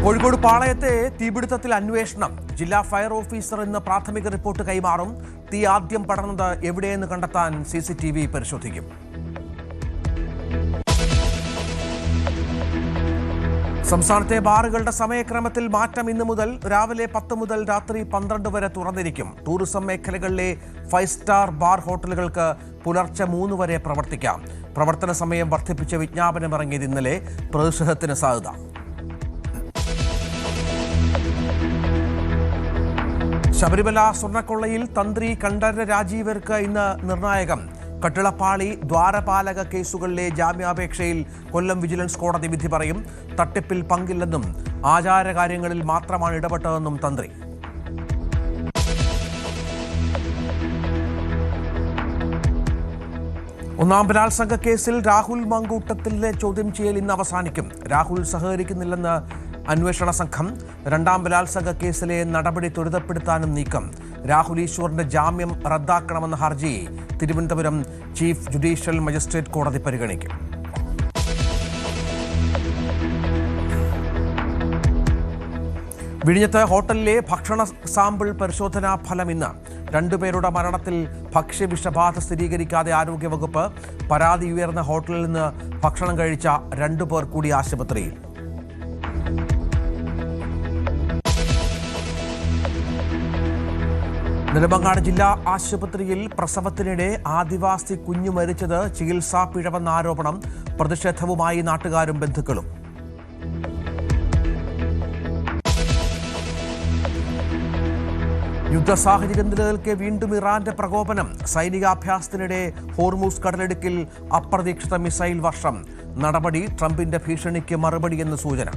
കോഴിക്കോട് പാളയത്തെ തീപിടുത്തത്തിൽ അന്വേഷണം. ജില്ലാ fire officer ഇന്ന് പ്രാഥമിക റിപ്പോർട്ട് കൈമാറും. തീ ആദ്യം പടർന്നത് എവിടെയെന്ന് കണ്ടെത്താൻ CCTV പരിശോധിക്കും. സംസ്ഥാനത്തെ ബാറുകളുടെ സമയക്രമത്തിൽ മാറ്റം. ഇന്നു മുതൽ രാവിലെ 10 മുതൽ രാത്രി 12 വരെ തുറന്നിരിക്കും. ടൂറിസം മേഖലകളിലെ 5 സ്റ്റാർ ബാർ ഹോട്ടലുകൾക്ക് പുലർച്ചെ 3 വരെ പ്രവർത്തിക്കാം. പ്രവർത്തന സമയം വർദ്ധിപ്പിച്ച് വിജ്ഞാപനമിറങ്ങിയത് ഇന്നലെ. പ്രതിഷേധത്തിന് സാധ്യത. ശബരിമല സ്വർണ്ണക്കൊള്ളയിൽ തന്ത്രി കണ്ഠരര് രാജീവർക്ക് ഇന്ന് നിർണായകം. കട്ടിളപ്പാളി ദ്വാരപാലക കേസുകളിലെ ജാമ്യാപേക്ഷയിൽ കൊല്ലം വിജിലൻസ് കോടതി വിധി പറയും. തട്ടിപ്പിൽ പങ്കില്ലെന്നും ആചാരകാര്യങ്ങളിൽ മാത്രമാണ് ഇടപെട്ടതെന്നും തന്ത്രി. ഒന്നാം ബലാത്സംഗ കേസിൽ രാഹുൽ മാങ്കൂട്ടത്തിലെ ചോദ്യം ചെയ്യൽ ഇന്ന് അവസാനിക്കും. രാഹുൽ സഹകരിക്കുന്നില്ലെന്ന് അന്വേഷണ സംഘം. രണ്ടാം ബലാത്സംഗ കേസിലെ നടപടി ത്വരിതപ്പെടുത്താനും നീക്കം. രാഹുൽ ഈശ്വറിന്റെ ജാമ്യം റദ്ദാക്കണമെന്ന ഹർജി തിരുവനന്തപുരം ചീഫ് ജുഡീഷ്യൽ മജിസ്ട്രേറ്റ് കോടതി പരിഗണിക്കും. വിഴിഞ്ഞത്ത് ഹോട്ടലിലെ ഭക്ഷണ സാമ്പിൾ പരിശോധനാ ഫലം ഇന്ന്. 2 പേരുടെ മരണത്തിൽ ഭക്ഷ്യവിഷബാധ സ്ഥിരീകരിക്കാതെ ആരോഗ്യവകുപ്പ്. പരാതി ഉയർന്ന ഹോട്ടലിൽ നിന്ന് ഭക്ഷണം കഴിച്ച 2 പേർ കൂടി ആശുപത്രിയിൽ. നെടുമങ്ങാട് ജില്ലാ ആശുപത്രിയിൽ പ്രസവത്തിനിടെ ആദിവാസി കുഞ്ഞു മരിച്ചത് ചികിത്സാ പിഴവെന്ന ആരോപണം. പ്രതിഷേധവുമായി നാട്ടുകാരും ബന്ധുക്കളും. യുദ്ധസാഹചര്യം നിലനിൽക്കെ വീണ്ടും ഇറാന്റെ പ്രകോപനം. സൈനികാഭ്യാസത്തിനിടെ ഹോർമൂസ് കടലിടുക്കിൽ അപ്രതീക്ഷിത മിസൈൽ വർഷം. നടപടി ട്രംപിന്റെ ഭീഷണിക്ക് മറുപടിയെന്ന് സൂചന.